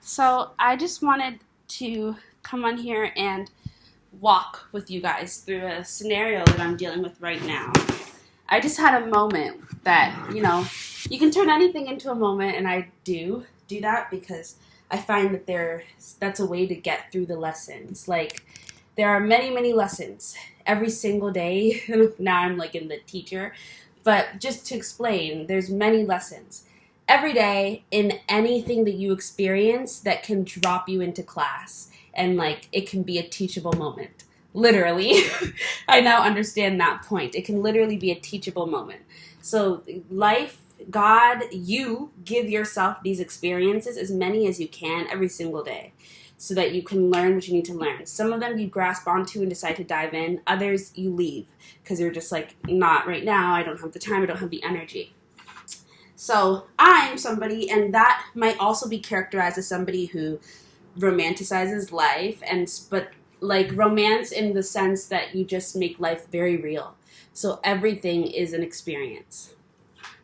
So I just wanted to come on here and walk with you guys through a scenario that I'm dealing with right now. I just had a moment that, you can turn anything into a moment, and I do that because I find that that's a way to get through the lessons. Like, there are many, many lessons every single day. Now I'm like in the teacher. But just to explain, there's many lessons every day in anything that you experience that can drop you into class. And like, it can be a teachable moment. Literally. I now understand that point. It can literally be a teachable moment. So life, God, you give yourself these experiences, as many as you can, every single day, so that you can learn what you need to learn. Some of them you grasp onto and decide to dive in. Others you leave because you're just like, not right now. I don't have the time. I don't have the energy. So I'm somebody, and that might also be characterized as somebody who romanticizes life, but like romance in the sense that you just make life very real. So everything is an experience.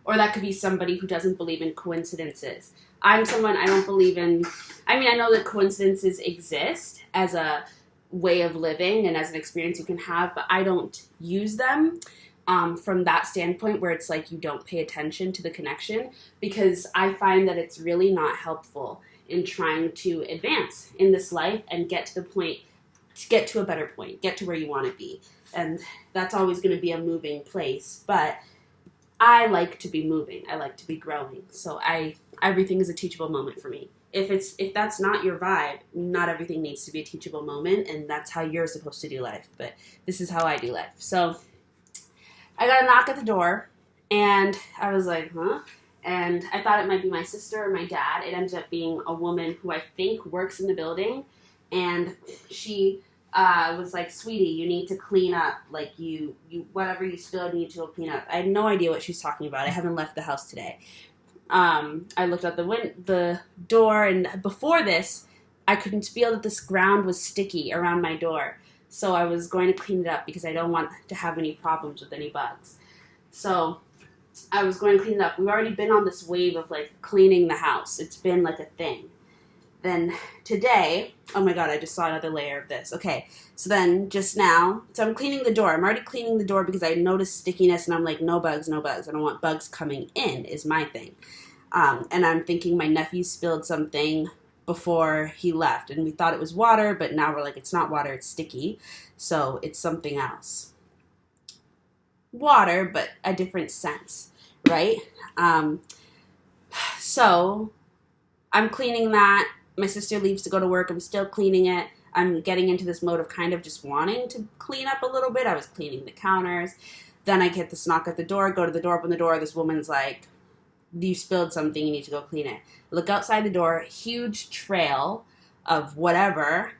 Or that could be somebody who doesn't believe in coincidences. I'm someone, I don't believe in, I know that coincidences exist as a way of living and as an experience you can have, but I don't use them from that standpoint where it's like you don't pay attention to the connection, because I find that it's really not helpful in trying to advance in this life and get to the point, to get to a better point, get to where you want to be. And that's always going to be a moving place, but I like to be moving. I like to be growing. So everything is a teachable moment for me. If that's not your vibe, not everything needs to be a teachable moment, and that's how you're supposed to do life. But this is how I do life. So I got a knock at the door, and I was like, huh? And I thought it might be my sister or my dad. It ended up being a woman who I think works in the building, and she was like, sweetie, you need to clean up. Like, you whatever you spilled, you need to go clean up. I had no idea what she was talking about. I haven't left the house today. I looked out the door, and before this, I couldn't feel that this ground was sticky around my door. So I was going to clean it up because I don't want to have any problems with any bugs. So I was going to clean it up. We've already been on this wave of like cleaning the house. It's been like a thing. Then today, oh my god, I just saw another layer of this. Okay, so then just now, so I'm cleaning the door. I'm already cleaning the door because I noticed stickiness, and I'm like, no bugs, no bugs. I don't want bugs coming in is my thing. And I'm thinking my nephew spilled something before he left, and we thought it was water, but now we're like, it's not water, it's sticky, so it's something else. Water, but a different sense, right? So I'm cleaning that. My sister leaves to go to work. I'm still cleaning it. I'm getting into this mode of kind of just wanting to clean up a little bit. I was cleaning the counters. Then I get this knock at the door, go to the door, open the door. This woman's like, you spilled something, you need to go clean it. Look outside the door, huge trail of whatever,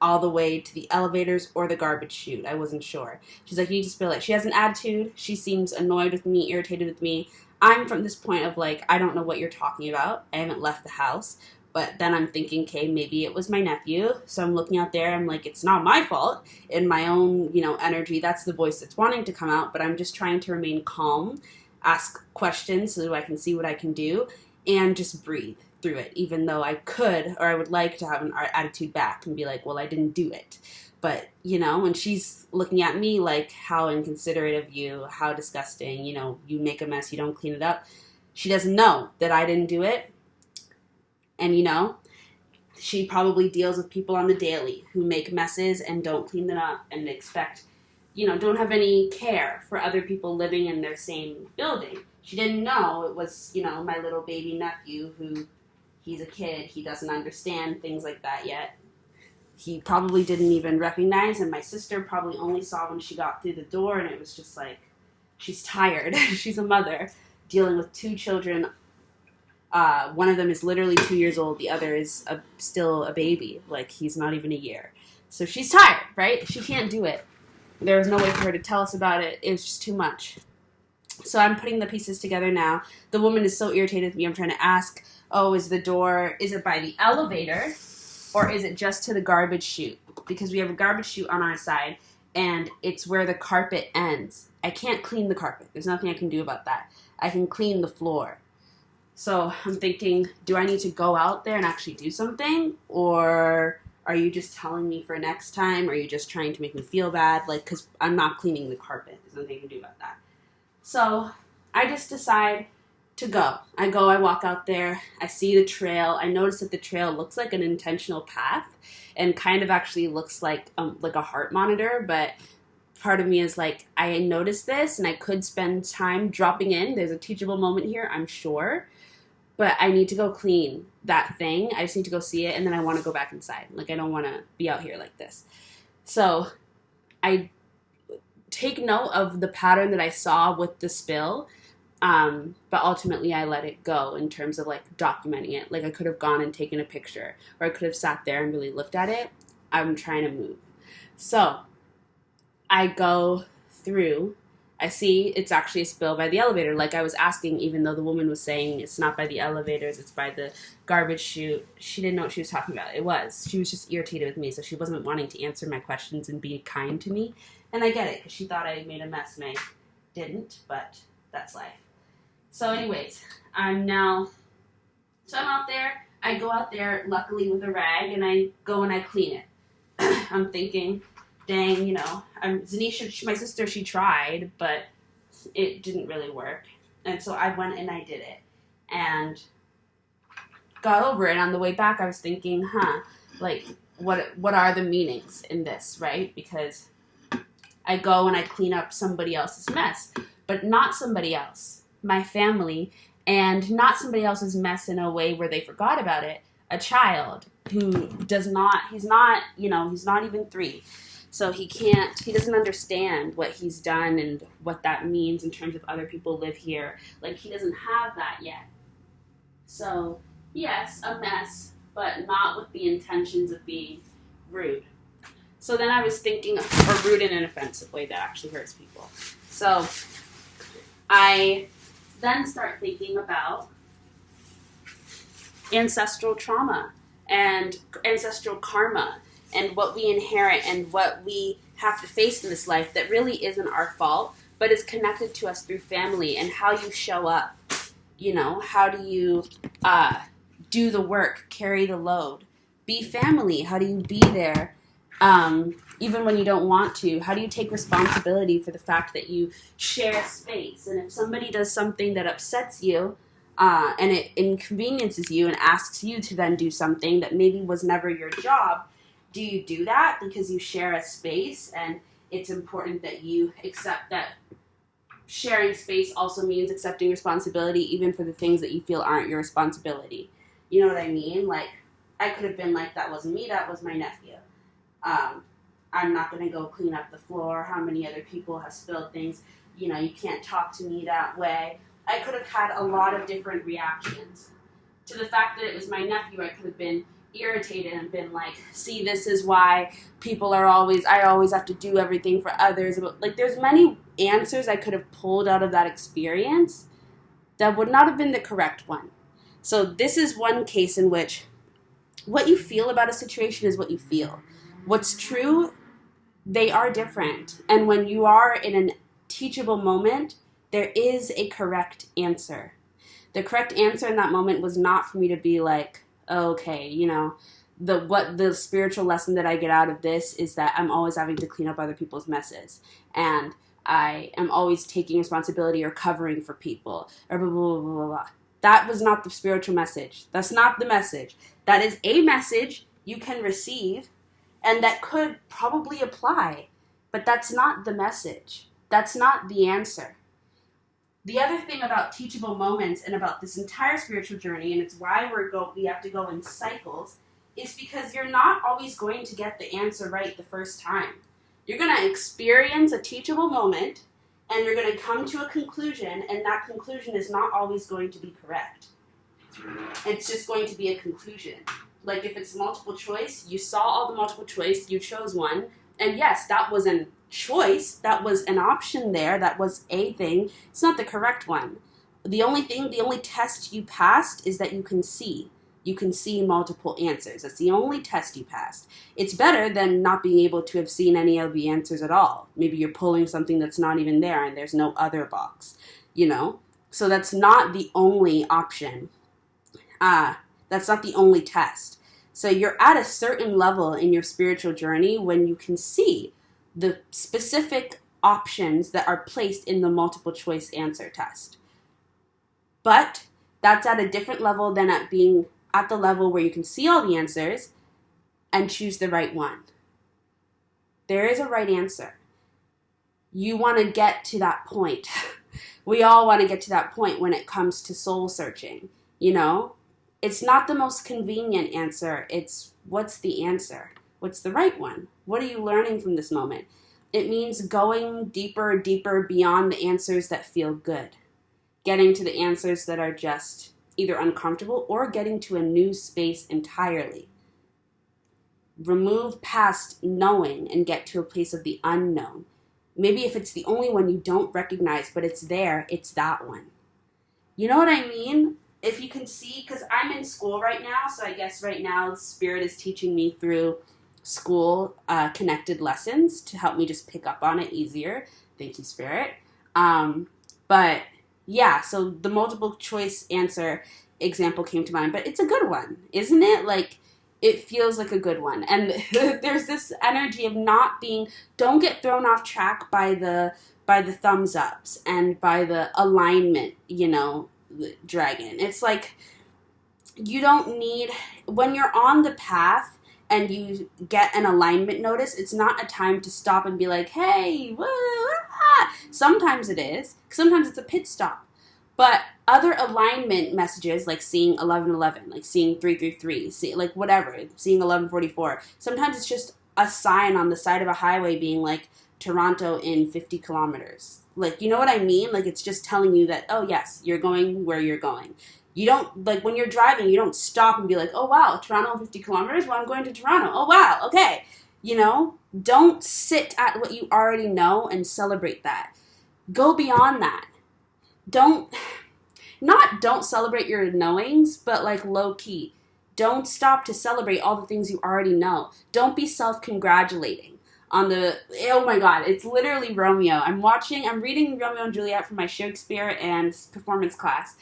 all the way to the elevators or the garbage chute. I wasn't sure. She's like, you need to spill it. She has an attitude. She seems annoyed with me, irritated with me. I'm from this point of like, I don't know what you're talking about. I haven't left the house. But then I'm thinking, okay, maybe it was my nephew. So I'm looking out there. I'm like, it's not my fault. In my own, energy, that's the voice that's wanting to come out. But I'm just trying to remain calm, ask questions so that I can see what I can do, and just breathe through it, even though I could, or I would like to have an attitude back and be like, well, I didn't do it. But, and she's looking at me like, how inconsiderate of you, how disgusting, you make a mess, you don't clean it up. She doesn't know that I didn't do it. And, she probably deals with people on the daily who make messes and don't clean them up and expect, don't have any care for other people living in their same building. She didn't know it was, my little baby nephew who, he's a kid, he doesn't understand things like that yet. He probably didn't even recognize, and my sister probably only saw when she got through the door, and it was just like, she's tired. She's a mother dealing with two children. One of them is literally 2 years old. The other is still a baby. Like, he's not even a year. So she's tired, right? She can't do it. There was no way for her to tell us about it. It was just too much. So I'm putting the pieces together now. The woman is so irritated with me. I'm trying to ask, is it by the elevator, or is it just to the garbage chute? Because we have a garbage chute on our side, and it's where the carpet ends. I can't clean the carpet. There's nothing I can do about that. I can clean the floor. So I'm thinking, do I need to go out there and actually do something? Or are you just telling me for next time? Or are you just trying to make me feel bad? Like, because I'm not cleaning the carpet. There's nothing you can do about that. So I just decide to go. I walk out there. I see the trail. I notice that the trail looks like an intentional path and kind of actually looks like a heart monitor, but part of me is like, I noticed this and I could spend time dropping in. There's a teachable moment here, I'm sure. But I need to go clean that thing. I just need to go see it, and then I want to go back inside. Like, I don't want to be out here like this. So I take note of the pattern that I saw with the spill, but ultimately I let it go in terms of, like, documenting it. Like, I could have gone and taken a picture, or I could have sat there and really looked at it. I'm trying to move. So I go through. I see it's actually a spill by the elevator, like I was asking, even though the woman was saying it's not by the elevators, it's by the garbage chute. She didn't know what she was talking about. It was. She was just irritated with me, so she wasn't wanting to answer my questions and be kind to me. And I get it, because she thought I made a mess, and I didn't, but that's life. So anyways, I'm out there. I go out there, luckily, with a rag, and I go and I clean it. I'm thinking, dang, Zanisha, my sister, she tried, but it didn't really work. And so I went and I did it and got over it. On the way back, I was thinking, like, what are the meanings in this, right? Because I go and I clean up somebody else's mess, but not somebody else, my family, and not somebody else's mess in a way where they forgot about it. A child who he's not even 3. So he doesn't understand what he's done and what that means in terms of other people live here. Like, he doesn't have that yet. So, yes, a mess, but not with the intentions of being rude. So then I was thinking, or rude in an offensive way that actually hurts people. So I then start thinking about ancestral trauma and ancestral karma and what we inherit and what we have to face in this life that really isn't our fault, but is connected to us through family and how you show up. How do you do the work, carry the load, be family? How do you be there even when you don't want to? How do you take responsibility for the fact that you share space? And if somebody does something that upsets you, and it inconveniences you and asks you to then do something that maybe was never your job, do you do that because you share a space and it's important that you accept that sharing space also means accepting responsibility even for the things that you feel aren't your responsibility? You know what I mean? Like, I could have been like, that wasn't me, that was my nephew. I'm not going to go clean up the floor. How many other people have spilled things? You can't talk to me that way. I could have had a lot of different reactions. To the fact that it was my nephew, I could have been irritated and been like, see, this is why I always have to do everything for others. Like, there's many answers I could have pulled out of that experience that would not have been the correct one. So this is one case in which what you feel about a situation is what you feel. What's true, they are different. And when you are in a teachable moment, there is a correct answer. The correct answer in that moment was not for me to be like, okay, the spiritual lesson that I get out of this is that I'm always having to clean up other people's messes. And I am always taking responsibility or covering for people, or blah, blah, blah, blah, blah. That was not the spiritual message. That's not the message. That is a message you can receive and that could probably apply, but that's not the message. That's not the answer. The other thing about teachable moments and about this entire spiritual journey, and it's why we have to go in cycles, is because you're not always going to get the answer right the first time. You're going to experience a teachable moment, and you're going to come to a conclusion, and that conclusion is not always going to be correct. It's just going to be a conclusion. Like, if it's multiple choice, you saw all the multiple choice, you chose one, and yes, that was an choice, that was an option there, that was a thing. It's not the correct one. The only test you passed is that you can see multiple answers. That's the only test you passed. It's better than not being able to have seen any of the answers at all. Maybe you're pulling something that's not even there and there's no other box, So that's not the only option. That's not the only test. So you're at a certain level in your spiritual journey when you can see the specific options that are placed in the multiple choice answer test. But that's at a different level than at being at the level where you can see all the answers and choose the right one. There is a right answer. You want to get to that point. We all want to get to that point when it comes to soul searching. You know, it's not the most convenient answer. It's what's the answer? What's the right one? What are you learning from this moment? It means going deeper beyond the answers that feel good. Getting to the answers that are just either uncomfortable or getting to a new space entirely. Remove past knowing and get to a place of the unknown. Maybe if it's the only one you don't recognize, but it's there, it's that one. You know what I mean? If you can see, because I'm in school right now, so I guess right now Spirit is teaching me through school connected lessons to help me just pick up on it easier. Thank you, Spirit. But yeah, so the multiple choice answer example came to mind, but it's a good one, isn't it? Like, it feels like a good one. And there's this energy of don't get thrown off track by the thumbs ups and by the alignment, dragon. It's like, you don't need, when you're on the path and you get an alignment notice, it's not a time to stop and be like, hey, woo, ah. Sometimes it is. Sometimes it's a pit stop. But other alignment messages, like seeing 1111, like seeing 333, like whatever, seeing 1144, sometimes it's just a sign on the side of a highway being like, Toronto in 50 kilometers. Like, you know what I mean? Like, it's just telling you that, oh, yes, you're going where you're going. You don't, like, when you're driving, you don't stop and be like, oh, wow, Toronto in 50 kilometers? Well, I'm going to Toronto. Oh, wow, okay. Don't sit at what you already know and celebrate that. Go beyond that. Don't celebrate your knowings, but like low key. Don't stop to celebrate all the things you already know. Don't be self-congratulating on oh my God, it's literally Romeo. I'm reading Romeo and Juliet from my Shakespeare and performance class.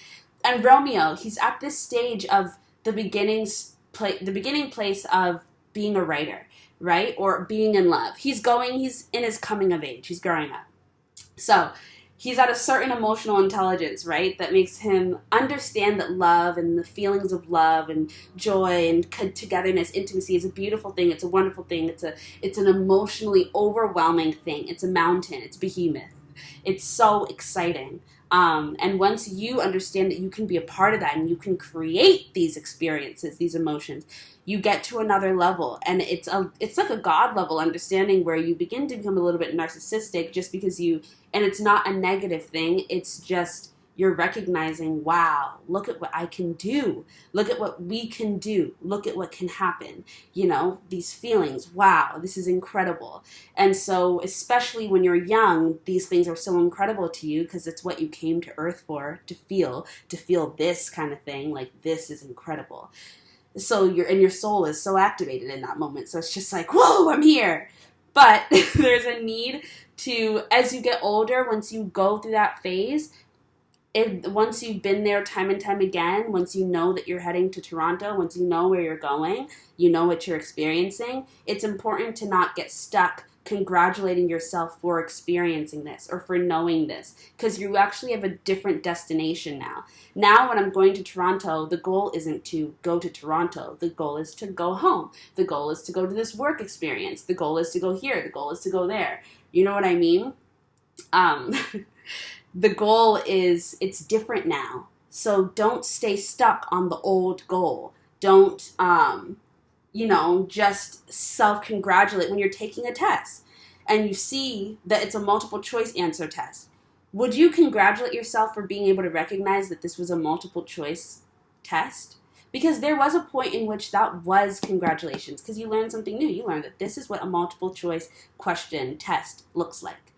And Romeo, he's at this stage of the beginning place of being a writer, right? Or being in love. He's in his coming of age. He's growing up. So he's at a certain emotional intelligence, right, that makes him understand that love and the feelings of love and joy and togetherness, intimacy is a beautiful thing. It's a wonderful thing. It's an emotionally overwhelming thing. It's a mountain. It's behemoth. It's so exciting. And once you understand that you can be a part of that and you can create these experiences, these emotions, you get to another level. And it's like a God level understanding where you begin to become a little bit narcissistic just because and it's not a negative thing. It's just you're recognizing, wow, look at what I can do. Look at what we can do. Look at what can happen. These feelings, wow, this is incredible. And so especially when you're young, these things are so incredible to you because it's what you came to Earth for, to feel this kind of thing. Like, this is incredible. So your soul is so activated in that moment. So it's just like, whoa, I'm here. But there's a need to, as you get older, once you go through that phase, once you've been there time and time again, once you know that you're heading to Toronto, once you know where you're going, you know what you're experiencing, it's important to not get stuck congratulating yourself for experiencing this or for knowing this, because you actually have a different destination now. Now when I'm going to Toronto, the goal isn't to go to Toronto. The goal is to go home. The goal is to go to this work experience. The goal is to go here. The goal is to go there. You know what I mean? The goal is, it's different now. So don't stay stuck on the old goal. Don't, just self-congratulate when you're taking a test and you see that it's a multiple choice answer test. Would you congratulate yourself for being able to recognize that this was a multiple choice test? Because there was a point in which that was congratulations, because you learned something new. You learned that this is what a multiple choice question test looks like.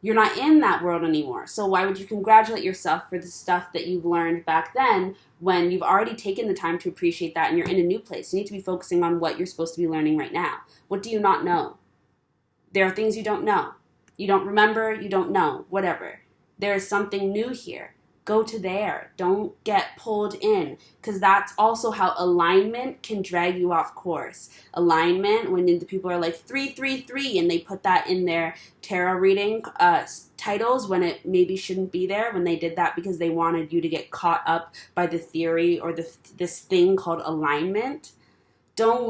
You're not in that world anymore. So why would you congratulate yourself for the stuff that you've learned back then when you've already taken the time to appreciate that and you're in a new place? You need to be focusing on what you're supposed to be learning right now. What do you not know? There are things you don't know. You don't remember, you don't know, whatever. There is something new here. go to there. Don't get pulled in, because that's also how alignment can drag you off course. Alignment, when the people are like 333 and they put that in their tarot reading titles when it maybe shouldn't be there, when they did that because they wanted you to get caught up by the theory or this thing called alignment. Don't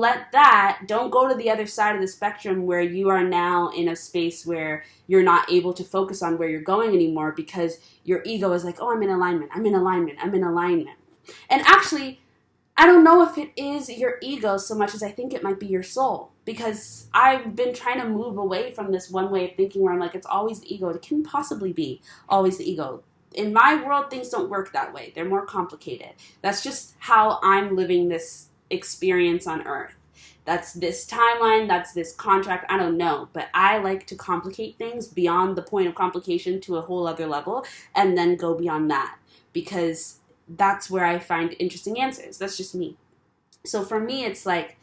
go to the other side of the spectrum where you are now in a space where you're not able to focus on where you're going anymore because your ego is like, oh, I'm in alignment. And actually, I don't know if it is your ego so much as I think it might be your soul, because I've been trying to move away from this one way of thinking where I'm like, it's always the ego. It can possibly be always the ego. In my world, things don't work that way. They're more complicated. That's just how I'm living this experience on earth. That's this timeline, that's this contract, I don't know, but I like to complicate things beyond the point of complication to a whole other level and then go beyond that, because that's where I find interesting answers. That's just me. So for me, it's like,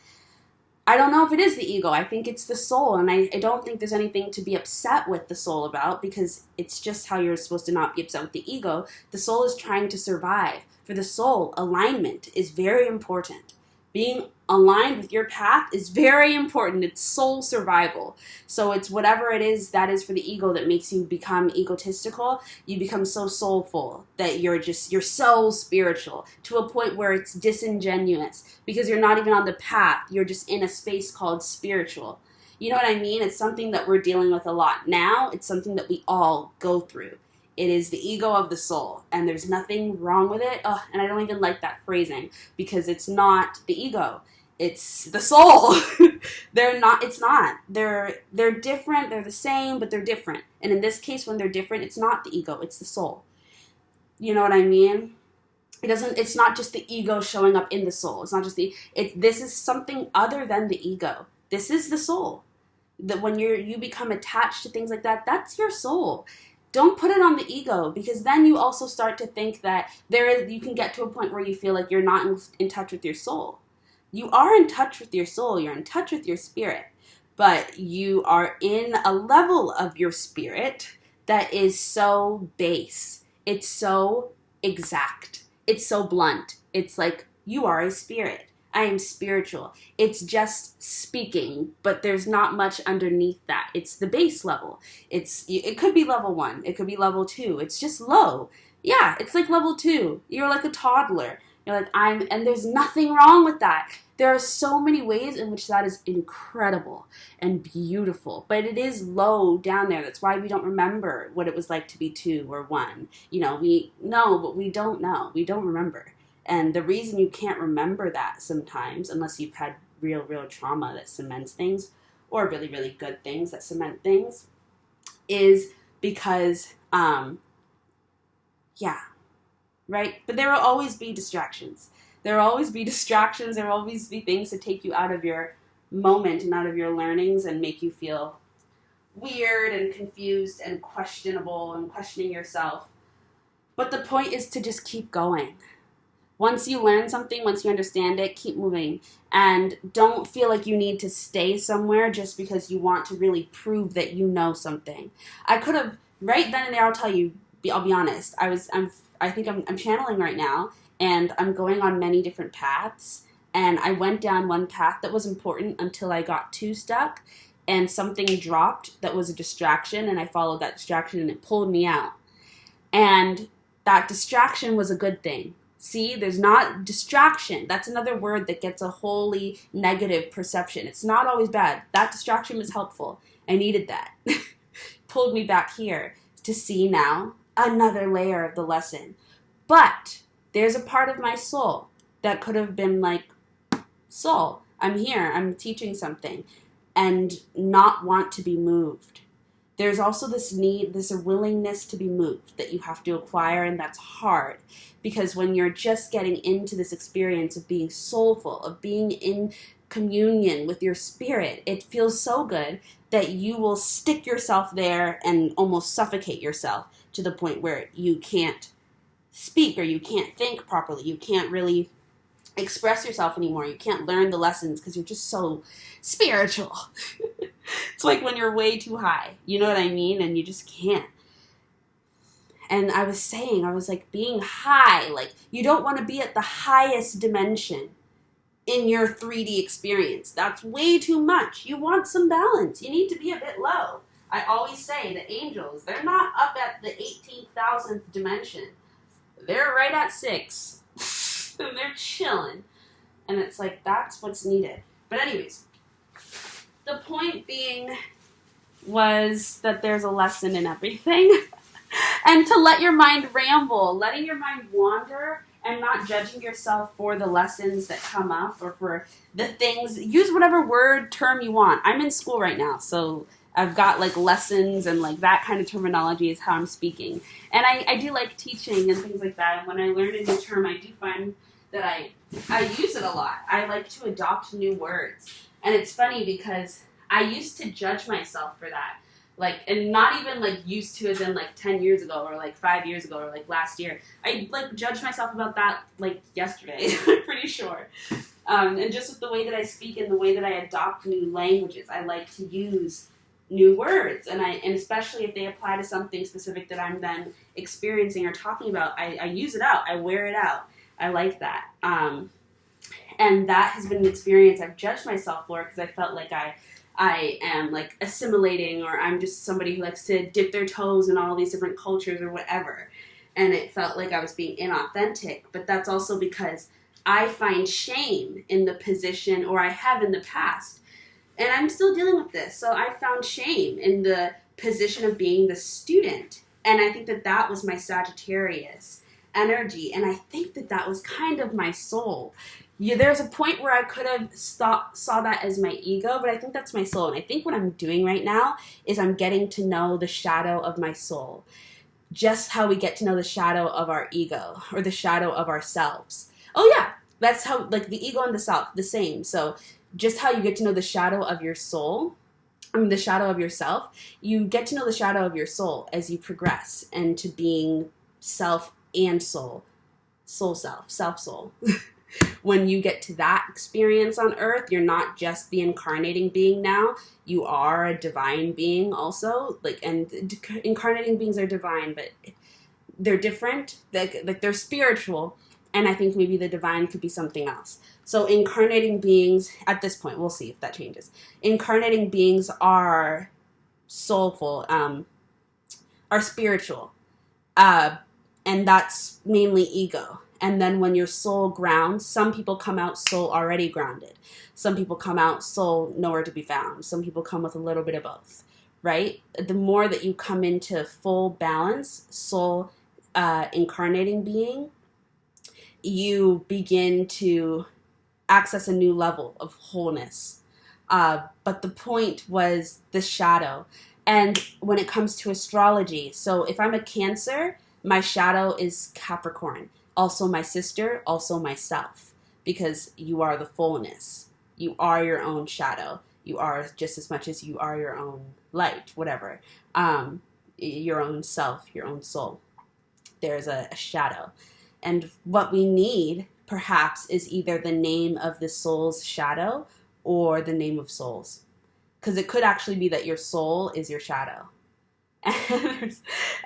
I don't know if it is the ego. I think it's the soul, and I don't think there's anything to be upset with the soul about, because it's just how you're supposed to not be upset with the ego. The soul is trying to survive. For the soul, alignment is very important. Being aligned with your path is very important. It's soul survival. So it's whatever it is that is for the ego that makes you become egotistical. You become so soulful that you're so spiritual to a point where it's disingenuous because you're not even on the path. You're just in a space called spiritual. You know what I mean? It's something that we're dealing with a lot now. It's something that we all go through. It is the ego of the soul, and there's nothing wrong with it. And I don't even like that phrasing, because it's not the ego. It's the soul. It's not. They're different, they're the same, but they're different. And in this case, when they're different, it's not the ego, it's the soul. You know what I mean? It's not just the ego showing up in the soul. It's not just this is something other than the ego. This is the soul. That when you become attached to things like that, that's your soul. Don't put it on the ego, because then you also start to think that you can get to a point where you feel like you're not in touch with your soul. You are in touch with your soul. You're in touch with your spirit. But you are in a level of your spirit that is so base. It's so exact. It's so blunt. It's like, you are a spirit. I am spiritual. It's just speaking, but there's not much underneath that. It's the base level. It could be level 1. It could be level 2. It's just low. Yeah, it's like level 2. You're like a toddler. You're like, and there's nothing wrong with that. There are so many ways in which that is incredible and beautiful, but it is low down there. That's why we don't remember what it was like to be 2 or 1. We know, but we don't know. We don't remember. And the reason you can't remember that sometimes, unless you've had real trauma that cements things, or really, really good things that cement things, is because, right? But there will always be distractions. There will always be distractions. There will always be things to take you out of your moment and out of your learnings and make you feel weird and confused and questionable and questioning yourself. But the point is to just keep going. Once you learn something, once you understand it, keep moving. And don't feel like you need to stay somewhere just because you want to really prove that you know something. I could have, right then and there, I'll be honest. I think I'm channeling right now, and I'm going on many different paths. And I went down one path that was important until I got too stuck, and something dropped that was a distraction, and I followed that distraction, and it pulled me out. And that distraction was a good thing. See, there's not distraction. That's another word that gets a wholly negative perception. It's not always bad. That distraction was helpful. I needed that. Pulled me back here to see now another layer of the lesson. But there's a part of my soul that could have been like, soul, I'm here, I'm teaching something, and not want to be moved. There's also this willingness to be moved that you have to acquire, and that's hard. Because when you're just getting into this experience of being soulful, of being in communion with your spirit, it feels so good that you will stick yourself there and almost suffocate yourself to the point where you can't speak or you can't think properly. You can't really express yourself anymore. You can't learn the lessons because you're just so spiritual. It's like when you're way too high. You know what I mean? And you just can't. And I was saying, I was like, being high, like, you don't want to be at the highest dimension in your 3D experience. That's way too much. You want some balance. You need to be a bit low. I always say the angels, they're not up at the 18,000th dimension. They're right at 6. And they're chilling. And it's like, that's what's needed. But anyways, the point being was that there's a lesson in everything. And to let your mind ramble, letting your mind wander, and not judging yourself for the lessons that come up or for the things. Use whatever word, term you want. I'm in school right now, so I've got like lessons and like that kind of terminology is how I'm speaking. And I do like teaching and things like that. And when I learn a new term, I do find that I use it a lot. I like to adopt new words. And it's funny because I used to judge myself for that. Like, and not even like used to as in like 10 years ago or like 5 years ago or like last year. I like judged myself about that like yesterday, I'm pretty sure. And just with the way that I speak and the way that I adopt new languages, I like to use new words. And especially if they apply to something specific that I'm then experiencing or talking about, I use it out. I wear it out. I like that. And that has been an experience I've judged myself for because I felt like I am like assimilating, or I'm just somebody who likes to dip their toes in all these different cultures or whatever. And it felt like I was being inauthentic. But that's also because I find shame in the position, or I have in the past. And I'm still dealing with this. So I found shame in the position of being the student. And I think that that was my Sagittarius energy. And I think that that was kind of my soul. There's a point where I could have saw that as my ego, but I think that's my soul. And I think what I'm doing right now is I'm getting to know the shadow of my soul. Just how we get to know the shadow of our ego, or the shadow of ourselves. Oh yeah, that's how, like, the ego and the self, the same. So just how you get to know the shadow of your soul, the shadow of yourself, you get to know the shadow of your soul as you progress into being self and soul. Soul-self, self-soul. When you get to that experience on Earth, you're not just the incarnating being now. You are a divine being also. Like, and incarnating beings are divine, but they're different. Like they're spiritual, and I think maybe the divine could be something else. So incarnating beings, at this point, we'll see if that changes. Incarnating beings are soulful, are spiritual, and that's mainly ego. And then when your soul grounds, some people come out soul already grounded. Some people come out soul nowhere to be found. Some people come with a little bit of both, right? The more that you come into full balance, soul incarnating being, you begin to access a new level of wholeness. But the point was the shadow. And when it comes to astrology, so if I'm a Cancer, my shadow is Capricorn. Also my sister, also myself, because you are the fullness. You are your own shadow. You are just as much as you are your own light, whatever. Your own self, your own soul. There's a shadow. And what we need, perhaps, is either the name of the soul's shadow or the name of souls. Because it could actually be that your soul is your shadow.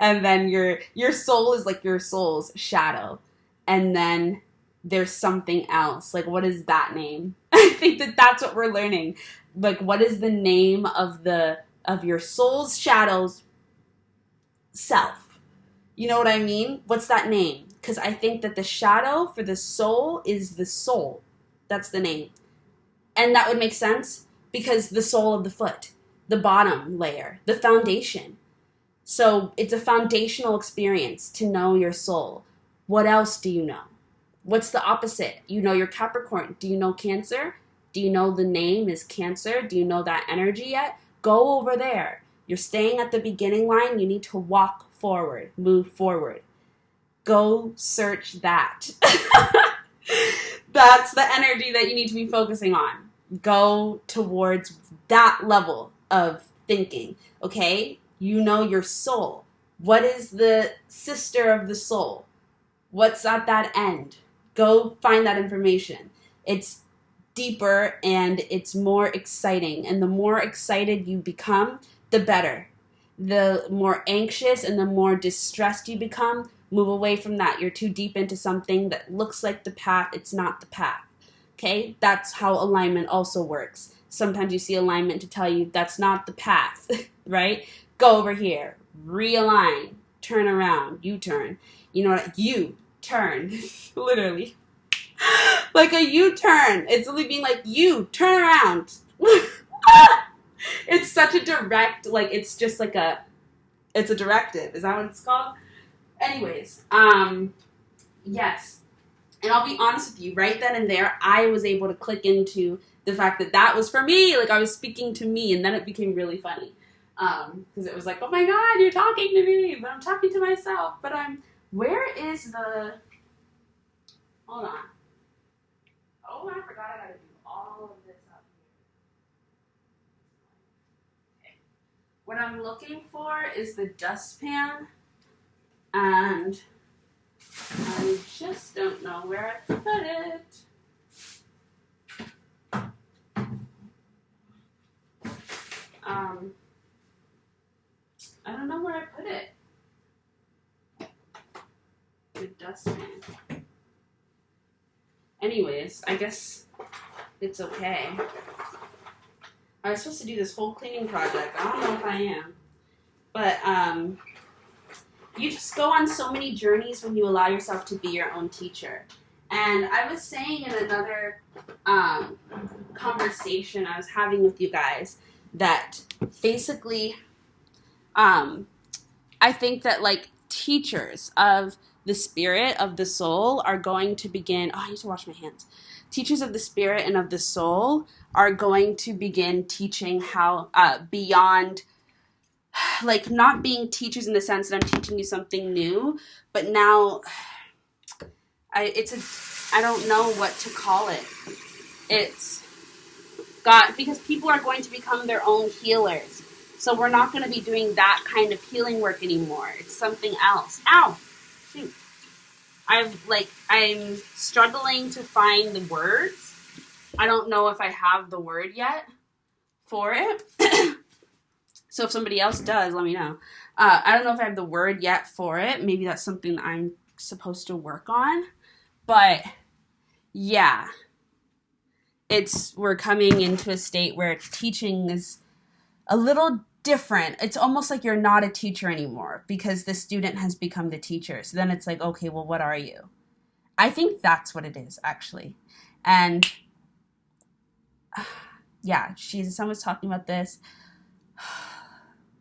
And then your soul is like your soul's shadow. And then there's something else. Like, what is that name? I think that that's what we're learning. Like, what is the name of your soul's shadow's self? You know what I mean? What's that name? Because I think that the shadow for the soul is the soul. That's the name. And that would make sense because the sole of the foot, the bottom layer, the foundation. So it's a foundational experience to know your soul. What else do you know? What's the opposite? You know your Capricorn. Do you know Cancer? Do you know the name is Cancer? Do you know that energy yet? Go over there. You're staying at the beginning line. You need to walk forward, move forward. Go search that. That's the energy that you need to be focusing on. Go towards that level of thinking, okay? You know your soul. What is the sister of the soul? What's at that end? Go find that information. It's deeper and it's more exciting. And the more excited you become, the better. the more anxious and the more distressed you become. Move away from that. You're too deep into something that looks like the path. It's not the path. Okay? That's how alignment also works. Sometimes you see alignment to tell you that's not the path, right? Go over here. Realign. Turn around. U-turn. You know what? U-turn. Literally. Like a U-turn. It's literally being like, you, turn around. It's such a direct, like, it's just like it's a directive. Is that what it's called? Anyways, yes. And I'll be honest with you, right then and there, I was able to click into the fact that that was for me. Like, I was speaking to me, and then it became really funny. Because it was like, oh my God, you're talking to me, but I'm talking to myself. But where is the, hold on. Oh, I forgot I gotta do all of this up here. Okay. What I'm looking for is the dustpan, and I just don't know where I put it. I don't know where I put it. The dustpan. Anyways, I guess it's okay. I was supposed to do this whole cleaning project. I don't know if I am. But you just go on so many journeys when you allow yourself to be your own teacher. And I was saying in another conversation I was having with you guys that basically I think that like teachers of the spirit, of the soul, are going to begin, I need to wash my hands. Teachers of the spirit and of the soul are going to begin teaching how beyond, like, not being teachers in the sense that I'm teaching you something new, but now I don't know what to call it. It's God, because people are going to become their own healers. So we're not going to be doing that kind of healing work anymore. It's something else. Ow! Shoot. I'm struggling to find the words. I don't know if I have the word yet for it. So if somebody else does, let me know. I don't know if I have the word yet for it. Maybe that's something that I'm supposed to work on. But yeah, we're coming into a state where teaching is a little different. It's almost like you're not a teacher anymore because the student has become the teacher. So then it's like, okay, well, what are you? I think that's what it is, actually. And yeah, someone was talking about this.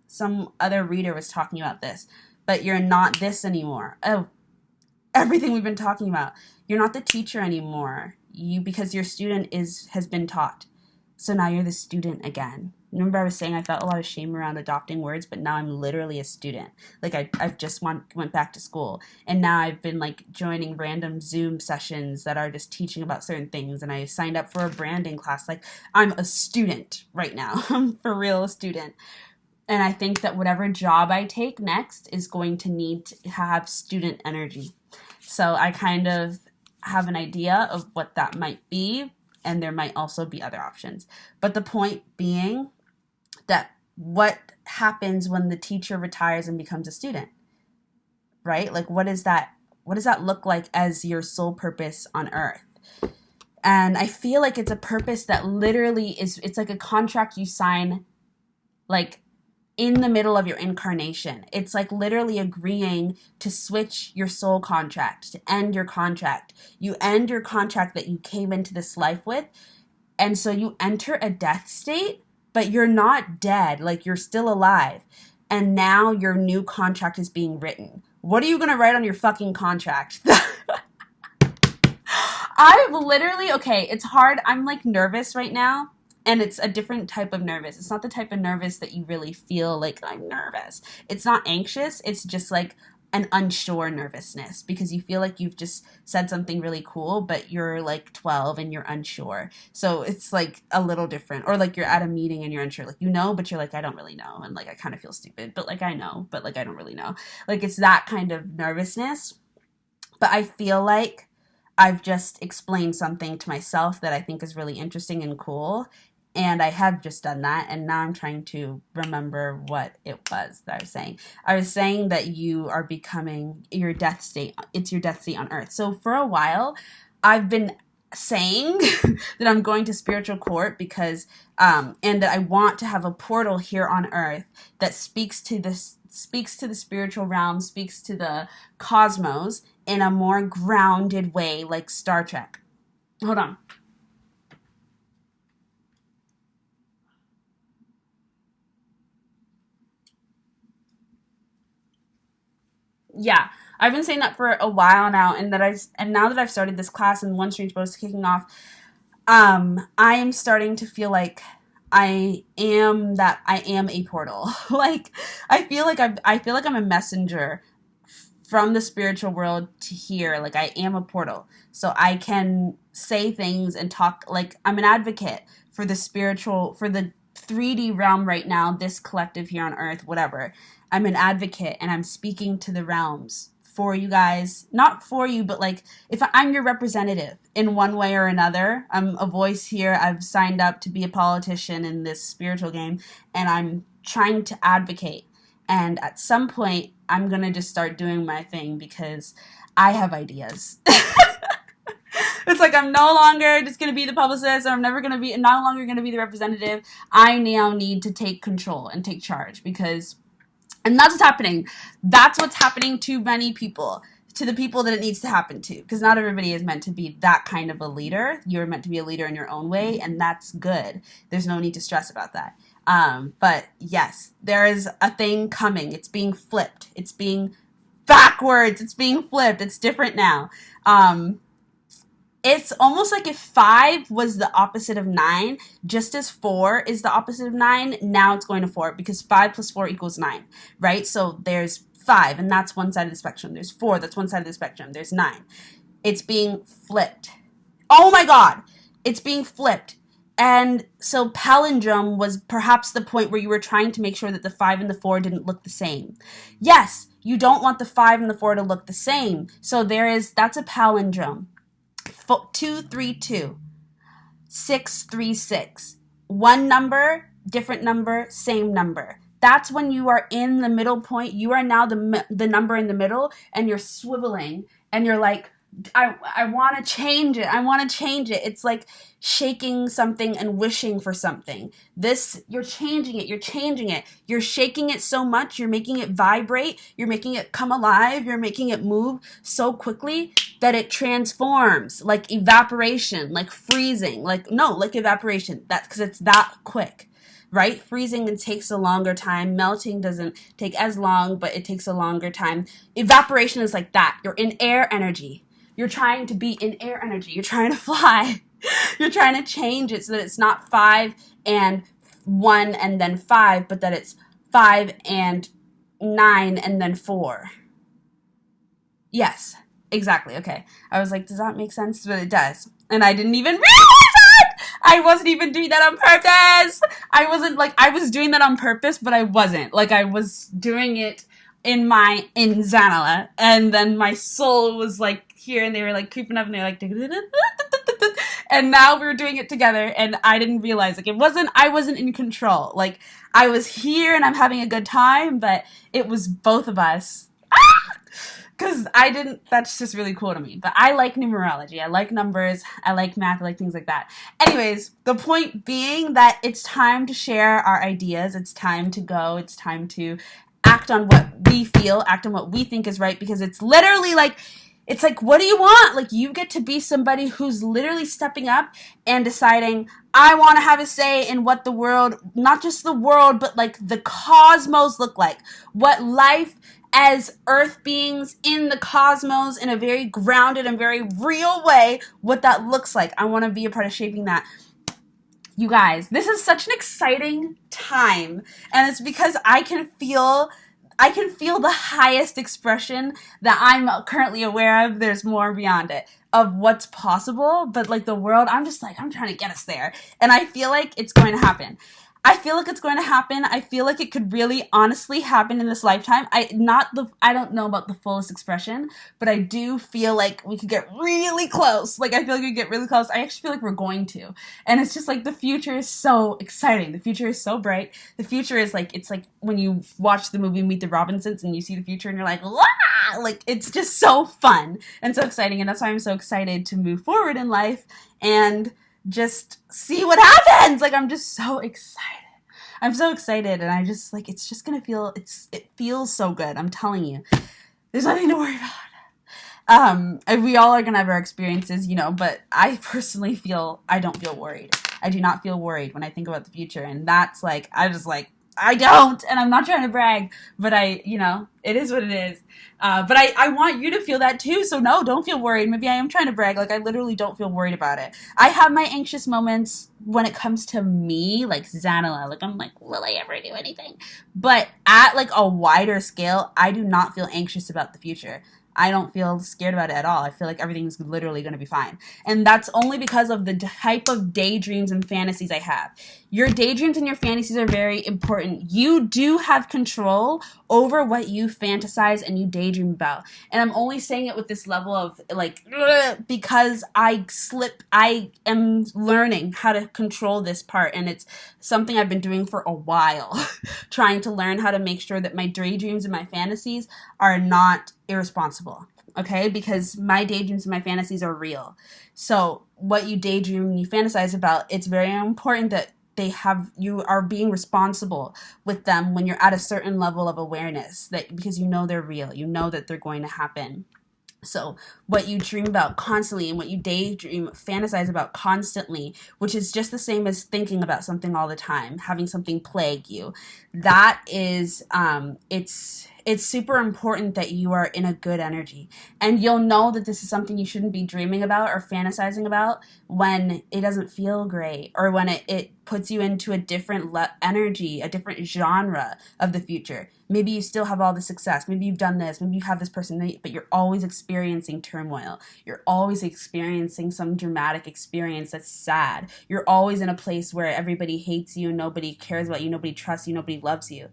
Some other reader was talking about this. But you're not this anymore. Oh, everything we've been talking about. You're not the teacher anymore. Because your student has been taught. So now you're the student again. Remember I was saying I felt a lot of shame around adopting words, but now I'm literally a student. Like I've just went back to school, and now I've been like joining random Zoom sessions that are just teaching about certain things, and I signed up for a branding class. Like I'm a student right now. I'm for real a student. And I think that whatever job I take next is going to need to have student energy. So I kind of have an idea of what that might be, and there might also be other options. But the point being that what happens when the teacher retires and becomes a student, right? Like what does that look like as your sole purpose on earth? And I feel like it's a purpose that literally it's like a contract you sign like in the middle of your incarnation. It's like literally agreeing to switch your soul contract, to end your contract. You end your contract that you came into this life with, and so you enter a death state, but you're not dead, like you're still alive. And now your new contract is being written. What are you going to write on your fucking contract? I've literally, okay, it's hard. I'm like nervous right now. And it's a different type of nervous. It's not the type of nervous that you really feel like I'm nervous. It's not anxious. It's just like an unsure nervousness because you feel like you've just said something really cool, but you're like 12 and you're unsure. So it's like a little different. Or like you're at a meeting and you're unsure. Like, you know, but you're like, I don't really know. And like, I kind of feel stupid, but like, I know, but like, I don't really know. Like, it's that kind of nervousness. But I feel like I've just explained something to myself that I think is really interesting and cool. And I have just done that, and now I'm trying to remember what it was that I was saying. I was saying that you are becoming your death state. It's your death state on Earth. So for a while, I've been saying that I'm going to spiritual court because, and that I want to have a portal here on Earth that speaks to the spiritual realm, speaks to the cosmos in a more grounded way, like Star Trek. Hold on. Yeah, I've been saying that for a while now, and now that I've started this class and One Strange Boat is kicking off, I am starting to feel like I am a portal. Like I feel like I'm a messenger from the spiritual world to here. Like I am a portal, so I can say things and talk. Like I'm an advocate for the spiritual, for the 3D realm right now, this collective here on Earth, whatever. I'm an advocate and I'm speaking to the realms for you guys, not for you, but like if I'm your representative in one way or another. I'm a voice here. I've signed up to be a politician in this spiritual game, and I'm trying to advocate. And at some point, I'm going to just start doing my thing because I have ideas. It's like I'm no longer just going to be the publicist, or I'm no longer going to be the representative. I now need to take control and take charge and that's what's happening. That's what's happening to many people, to the people that it needs to happen to. Because not everybody is meant to be that kind of a leader. You're meant to be a leader in your own way, and that's good. There's no need to stress about that. But yes, there is a thing coming. It's being flipped. It's being backwards. It's being flipped. It's different now. It's almost like if 5 was the opposite of 9, just as 4 is the opposite of 9, now it's going to 4 because 5 plus 4 equals 9, right? So there's 5, and that's one side of the spectrum. There's 4, that's one side of the spectrum. There's 9. It's being flipped. Oh my God! It's being flipped. And so palindrome was perhaps the point where you were trying to make sure that the 5 and the 4 didn't look the same. Yes, you don't want the 5 and the 4 to look the same. So that's a palindrome. 232, 636. One number, different number, same number. That's when you are in the middle point. You are now the number in the middle, and you're swiveling, and you're like, I want to change it. I want to change it. It's like shaking something and wishing for something. You're changing it. You're changing it. You're shaking it so much. You're making it vibrate. You're making it come alive. You're making it move so quickly that it transforms, like evaporation, like freezing, like evaporation. That's because it's that quick. Right? Freezing takes a longer time. Melting doesn't take as long, but it takes a longer time. Evaporation is like that. You're in air energy. You're trying to be in air energy. You're trying to fly. You're trying to change it so that it's not 5 and 1 and then 5, but that it's 5 and 9 and then 4. Yes, exactly. Okay. I was like, does that make sense? But it does. And I didn't even realize it! I wasn't even doing that on purpose. I was doing that on purpose, but I wasn't. Like, I was doing it in Zanala, and then my soul was like here, and they were like creeping up, and they're like, and now we were doing it together, and I didn't realize, like, I wasn't in control. Like, I was here, and I'm having a good time, but it was both of us. Because that's just really cool to me. But I like numerology. I like numbers. I like math. I like things like that. Anyways, the point being that it's time to share our ideas. It's time to go. It's time to act on what we feel, act on what we think is right, because it's literally like, it's like, what do you want? Like, you get to be somebody who's literally stepping up and deciding, I want to have a say in what the world, not just the world, but like the cosmos look like. What life as Earth beings in the cosmos in a very grounded and very real way, what that looks like. I want to be a part of shaping that. You guys, this is such an exciting time, and it's because I can feel the highest expression that I'm currently aware of. There's more beyond it of what's possible, but like the world, I'm just like, I'm trying to get us there, and I feel like it's going to happen. I feel like it's going to happen. I feel like it could really honestly happen in this lifetime. I don't know about the fullest expression, but I do feel like we could get really close. Like I feel like we get really close. I actually feel like we're going to. And it's just like the future is so exciting. The future is so bright. The future is like, it's like when you watch the movie Meet the Robinsons and you see the future and you're like, wow! Like it's just so fun and so exciting. And that's why I'm so excited to move forward in life and just see what happens. Like I'm just so excited. I'm so excited, and I just like it's just gonna feel it feels so good. I'm telling you, there's nothing to worry about. And we all are gonna have our experiences, you know, but I personally I don't feel worried. I do not feel worried when I think about the future, and that's like I don't, and I'm not trying to brag, but it is what it is. But I want you to feel that too, so no, don't feel worried. Maybe I am trying to brag, like I literally don't feel worried about it. I have my anxious moments when it comes to me, like Zanila, like I'm like, will I ever do anything? But at like a wider scale, I do not feel anxious about the future. I don't feel scared about it at all. I feel like everything's literally going to be fine. And that's only because of the type of daydreams and fantasies I have. Your daydreams and your fantasies are very important. You do have control over what you fantasize and you daydream about. And I'm only saying it with this level of like, because I am learning how to control this part. And it's something I've been doing for a while, trying to learn how to make sure that my daydreams and my fantasies are not irresponsible, okay? Because my daydreams and my fantasies are real. So what you daydream and you fantasize about, it's very important that you are being responsible with them when you're at a certain level of awareness, that because you know they're real, you know that they're going to happen. So what you dream about constantly and what you daydream, fantasize about constantly, which is just the same as thinking about something all the time, having something plague you, that is, it's super important that you are in a good energy. And you'll know that this is something you shouldn't be dreaming about or fantasizing about when it doesn't feel great, or when it puts you into a different energy, a different genre of the future. Maybe you still have all the success. Maybe you've done this. Maybe you have this person, but you're always experiencing turmoil. You're always experiencing some dramatic experience that's sad. You're always in a place where everybody hates you, nobody cares about you, nobody trusts you, nobody loves you.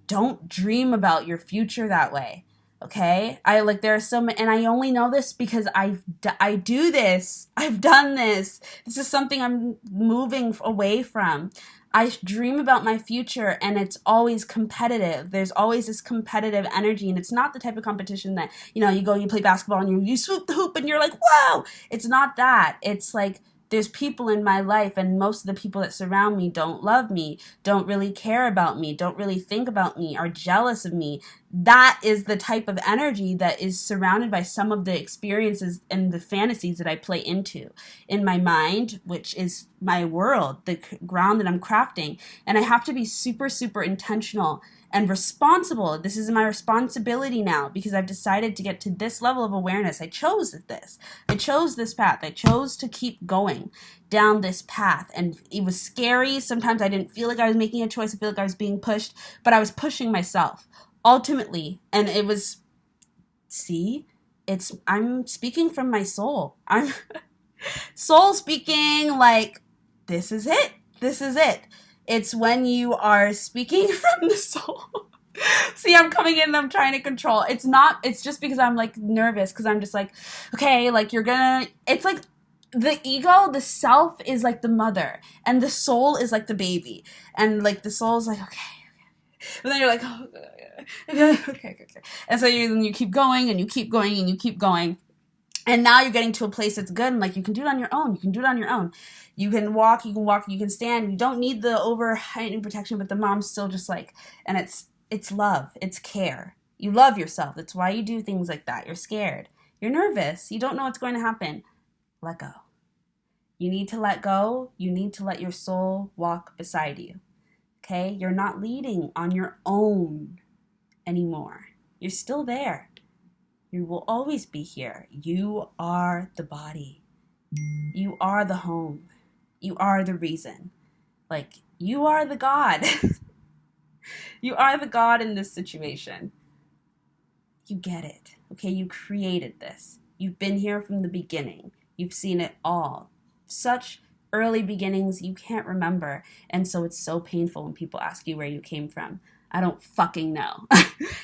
Don't dream about your future that way. Okay? There are so many, and I only know this because I do this. I've done this. This is something I'm moving away from. I dream about my future, and it's always competitive. There's always this competitive energy, and it's not the type of competition that, you go and you play basketball and you swoop the hoop and you're like, whoa! It's not that. It's like, there's people in my life, and most of the people that surround me don't love me, don't really care about me, don't really think about me, are jealous of me. That is the type of energy that is surrounded by some of the experiences and the fantasies that I play into in my mind, which is my world, the ground that I'm crafting. And I have to be super, super intentional and responsible. This is my responsibility now because I've decided to get to this level of awareness. I chose this. I chose this path. I chose to keep going down this path. And it was scary. Sometimes I didn't feel like I was making a choice. I feel like I was being pushed, but I was pushing myself ultimately. And it was, I'm speaking from my soul. I'm soul speaking, like, this is it. This is it. It's when you are speaking from the soul. See, I'm coming in and I'm trying to control. It's just because I'm like nervous, because I'm just like, okay, like it's like the ego, the self is like the mother, and the soul is like the baby. And like the soul is like, okay. But then you're like, oh, okay. And so you keep going and you keep going and you keep going. And now you're getting to a place that's good, and like you can do it on your own. You can do it on your own. You can walk, you can stand. You don't need the over heightened protection, but the mom's still just like, and it's love, it's care. You love yourself. That's why you do things like that. You're scared. You're nervous. You don't know what's going to happen. Let go. You need to let go. You need to let your soul walk beside you. Okay? You're not leading on your own anymore. You're still there. You will always be here. You are the body. You are the home. You are the reason. Like, you are the God. You are the God in this situation. You get it. Okay, you created this. You've been here from the beginning. You've seen it all. Such early beginnings you can't remember. And so it's so painful when people ask you where you came from. I don't fucking know.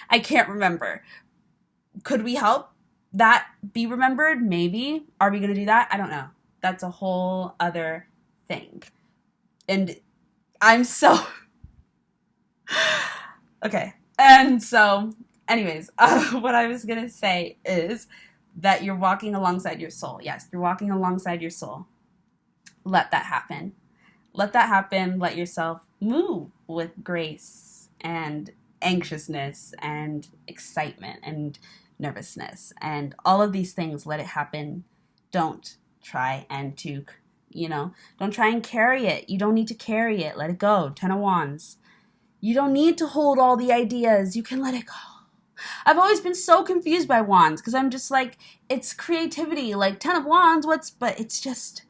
I can't remember. Could we help that be remembered? Maybe. Are we going to do that? I don't know. That's a whole other thing. And I'm so... Okay. And so, anyways, what I was going to say is that you're walking alongside your soul. Yes, you're walking alongside your soul. Let that happen. Let that happen. Let yourself move with grace and anxiousness and excitement and nervousness and all of these things. Let it happen. Don't try and don't try and carry it. You don't need to carry it. Let it go. 10 of Wands. You don't need to hold all the ideas. You can let it go. I've always been so confused by wands because I'm just like, it's creativity. Like 10 of Wands, but it's just,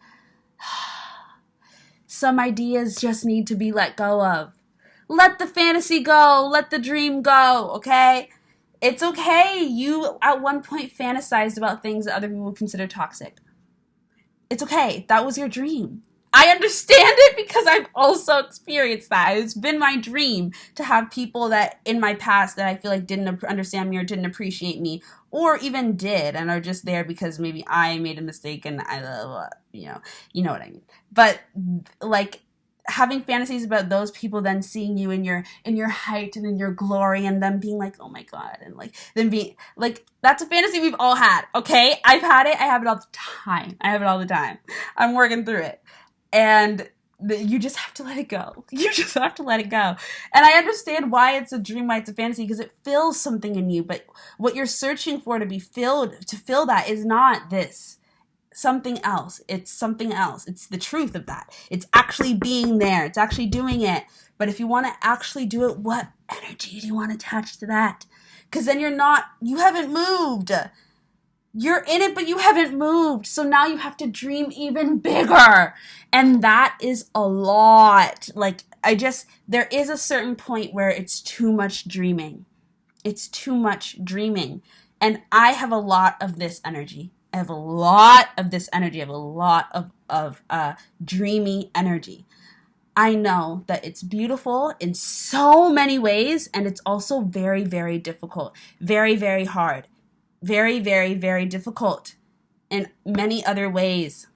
some ideas just need to be let go of. Let the fantasy go. Let the dream go, okay? It's okay. You at one point fantasized about things that other people would consider toxic. It's okay. That was your dream. I understand it because I've also experienced that. It's been my dream to have people that in my past that I feel like didn't understand me or didn't appreciate me or even did and are just there because maybe I made a mistake and you know what I mean. But like having fantasies about those people then seeing you in your height and in your glory and them being like, oh my God, and like them being like, that's a fantasy we've all had, okay? I've had it. I have it all the time. I'm working through it. And you just have to let it go. You just have to let it go. And I understand why it's a dream, why it's a fantasy, because it fills something in you. But what you're searching for to fill that is not this. Something else. It's something else. It's the truth of that. It's actually being there. It's actually doing it. But if you want to actually do it, what energy do you want attached to that? Because then you haven't moved. You're in it, but you haven't moved. So now you have to dream even bigger. And that is a lot. Like, there is a certain point where it's too much dreaming. It's too much dreaming. And I have a lot of this energy. I have a lot of dreamy energy. I know that it's beautiful in so many ways, and it's also very, very difficult. Very, very hard. Very, very, very difficult in many other ways.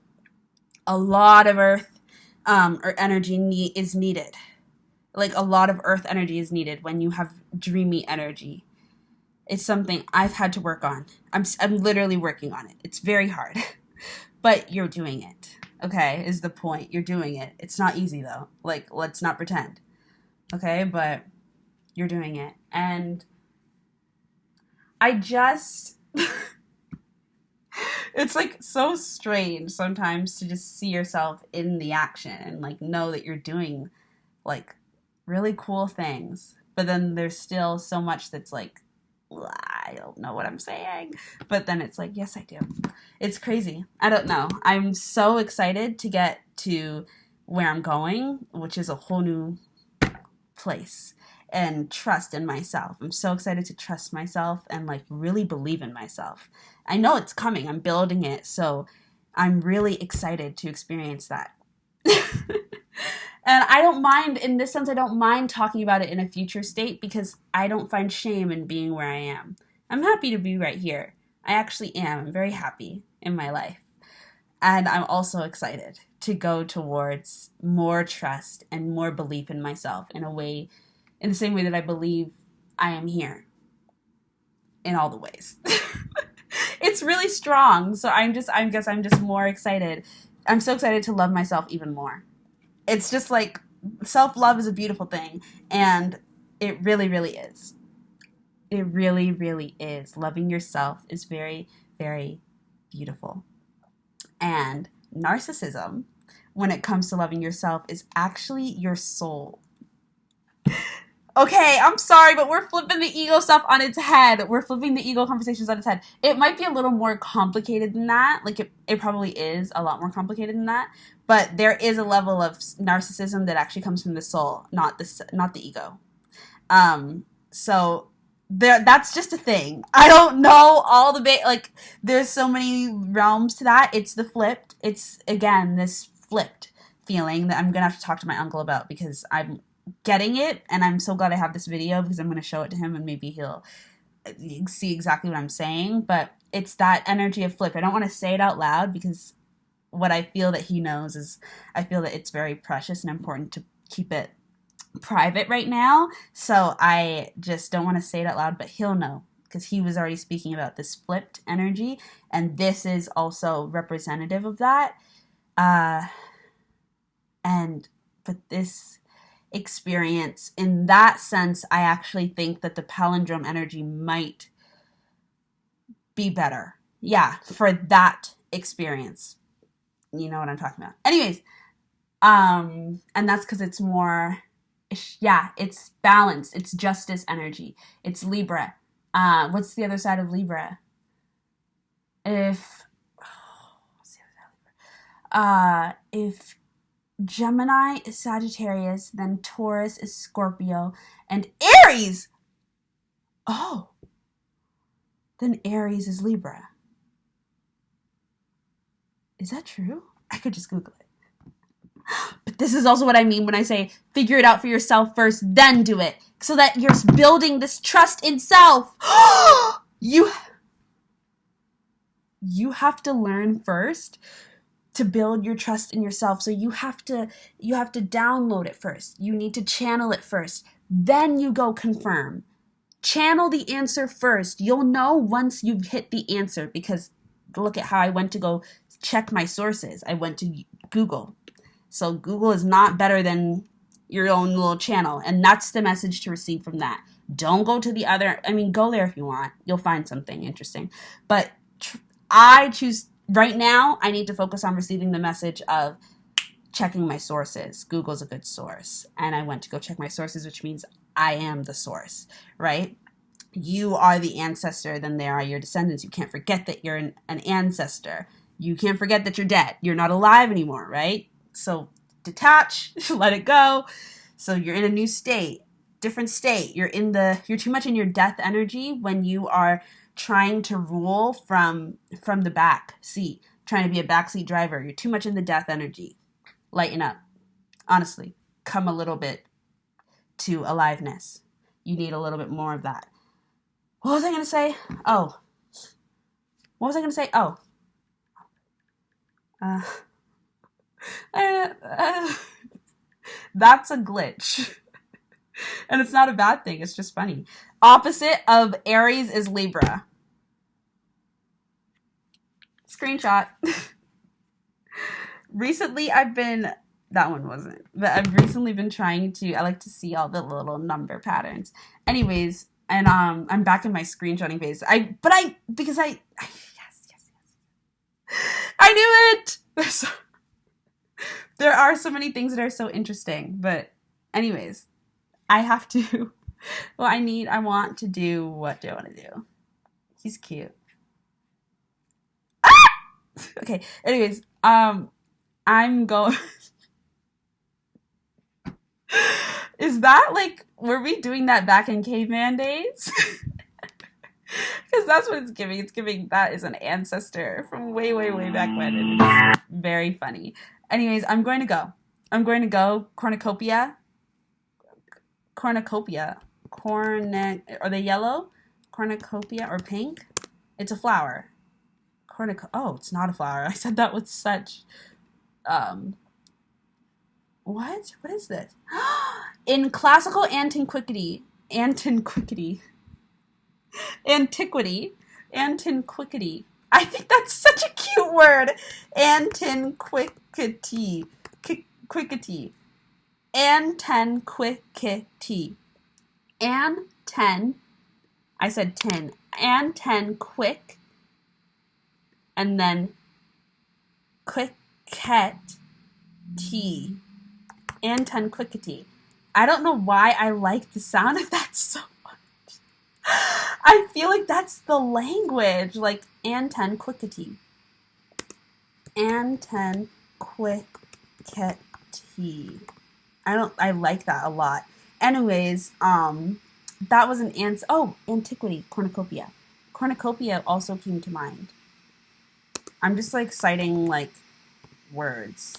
A lot of earth or energy is needed. Like a lot of earth energy is needed when you have dreamy energy. It's something I've had to work on. I'm literally working on it. It's very hard, but you're doing it. Okay, is the point. You're doing it. It's not easy though. Like, let's not pretend. Okay, but you're doing it. And it's like so strange sometimes to just see yourself in the action and like know that you're doing like really cool things. But then there's still so much that's like, I don't know what I'm saying. But then it's like, yes, I do. It's crazy. I don't know. I'm so excited to get to where I'm going, which is a whole new place. And trust in myself. I'm so excited to trust myself and like really believe in myself. I know it's coming. I'm building it. So I'm really excited to experience that. And I don't mind, in this sense, I don't mind talking about it in a future state because I don't find shame in being where I am. I'm happy to be right here. I actually am. I'm very happy in my life. And I'm also excited to go towards more trust and more belief in myself in the same way that I believe I am here. In all the ways. It's really strong. So I guess I'm just more excited. I'm so excited to love myself even more. It's just like self-love is a beautiful thing. And it really, really is. It really, really is. Loving yourself is very, very beautiful. And narcissism, when it comes to loving yourself, is actually your soul. Okay, I'm sorry, but we're flipping the ego stuff on its head. We're flipping the ego conversations on its head. It might be a little more complicated than that. Like, it probably is a lot more complicated than that. But there is a level of narcissism that actually comes from the soul, not the ego. So that's just a thing. I don't know all there's so many realms to that. It's the flipped. It's, again, this flipped. feeling that I'm going to have to talk to my uncle about, because I'm getting it, and I'm so glad I have this video because I'm going to show it to him and maybe he'll see exactly what I'm saying. But it's that energy of flip. I don't want to say it out loud because what I feel that he knows is I feel that it's very precious and important to keep it private right now. So I just don't want to say it out loud, but he'll know because he was already speaking about this flipped energy, and this is also representative of that. But this experience, in that sense, I actually think that the palindrome energy might be better. Yeah, for that experience. You know what I'm talking about. Anyways, and that's because it's more, it's balance. It's justice energy. It's Libra. What's the other side of Libra? If Gemini is Sagittarius, then Taurus is Scorpio, and Aries! Oh! Then Aries is Libra. Is that true? I could just Google it. But this is also what I mean when I say figure it out for yourself first, then do it. So that you're building this trust in self. You have to learn first to build your trust in yourself. So you have to download it first. You need to channel it first. Then you go confirm. Channel the answer first. You'll know once you've hit the answer, because look at how I went to go check my sources. I went to Google. So Google is not better than your own little channel. And that's the message to receive from that. Don't go to the other. I mean, go there if you want. You'll find something interesting. But I choose right now, I need to focus on receiving the message of checking my sources. Google's a good source. And I went to go check my sources, which means I am the source, right? You are the ancestor, then there are your descendants. You can't forget that you're an ancestor. You can't forget that you're dead. You're not alive anymore, right? So detach, let it go. So you're in a new state, different state. You're too much in your death energy when you are trying to rule from the back seat, trying to be a backseat driver. You're too much in the death energy. Lighten up. Honestly, come a little bit to aliveness. You need a little bit more of that. What was I going to say? Oh. What was I going to say? Oh. That's a glitch. And it's not a bad thing. It's just funny. Opposite of Aries is Libra. Screenshot. Recently, that one wasn't. But I've recently been trying to, I like to see all the little number patterns. Anyways, and I'm back in my screenshotting phase. Yes. I knew it! There are so many things that are so interesting. But anyways, I have to, I want to do, what do I want to do? He's cute. Ah! Okay, anyways, I'm going, is that like, were we doing that back in caveman days? Because that's what it's giving. It's giving that is an ancestor from way, way, way back when. And it's very funny. Anyways, I'm going to go cornucopia. Are they yellow? Cornucopia or pink? It's a flower. Oh, it's not a flower. I said that with such, what is this? In classical antiquity, I think that's such a cute word. Antiquity. I said tin. Quick. And then quickety. Quickety. I don't know why I like the sound of that so much. I feel like that's the language, like quickety. Quickety. I like that a lot. Anyways, that was an answer. Oh, antiquity, cornucopia. Cornucopia also came to mind. I'm just like citing like words.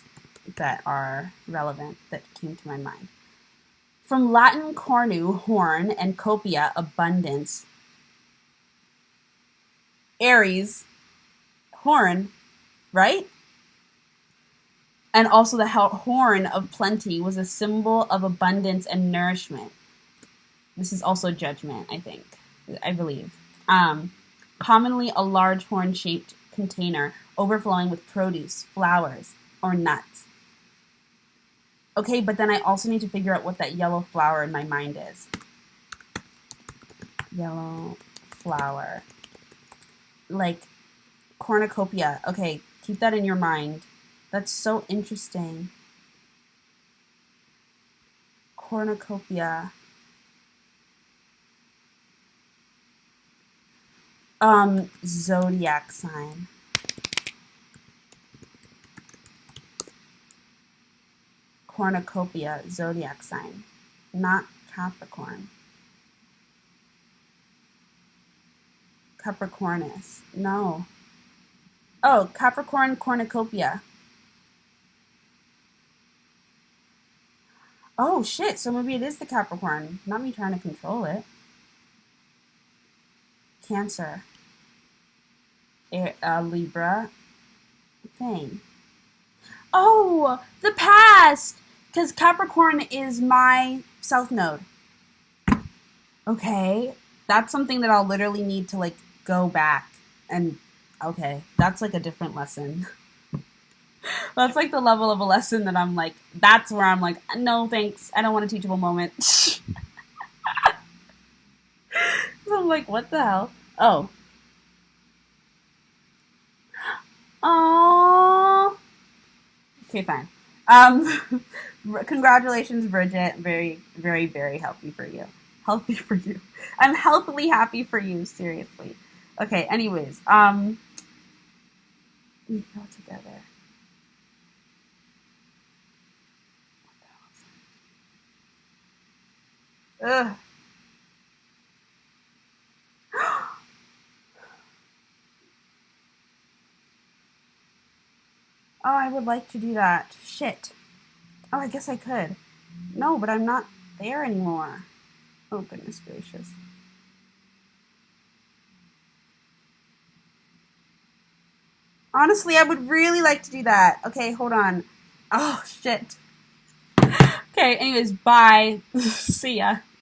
that are relevant that came to my mind. From Latin cornu, horn, and copia, abundance. Aries, horn, right? And also the horn of plenty was a symbol of abundance and nourishment. This is also judgment, I believe. Commonly a large horn-shaped container overflowing with produce, flowers, or nuts. Okay, but then I also need to figure out what that yellow flower in my mind is. Yellow flower. Like cornucopia. Okay, keep that in your mind. That's so interesting. Cornucopia. Zodiac sign. Cornucopia, zodiac sign. Not Capricorn. Capricornus. No. Oh, Capricorn cornucopia. Oh, shit. So maybe it is the Capricorn. Not me trying to control it. Cancer. Libra. Thing. Oh, the past! Because Capricorn is my south node. Okay. That's something that I'll literally need to, like, go back and... Okay. That's, like, a different lesson. That's, like, the level of a lesson that I'm, like... That's where I'm, like, no, thanks. I don't want a teachable moment. So I'm, like, what the hell? Oh. Aww. Okay, fine. Congratulations, Bridget. Very, very, very happy for you. Healthy for you. I'm healthily happy for you, seriously. Okay, anyways, we go together. What the hell is that? Ugh. Oh, I would like to do that. Shit. Oh, I guess I could. No, but I'm not there anymore. Oh, goodness gracious. Honestly, I would really like to do that. Okay, hold on. Oh, shit. Okay, anyways, bye. See ya.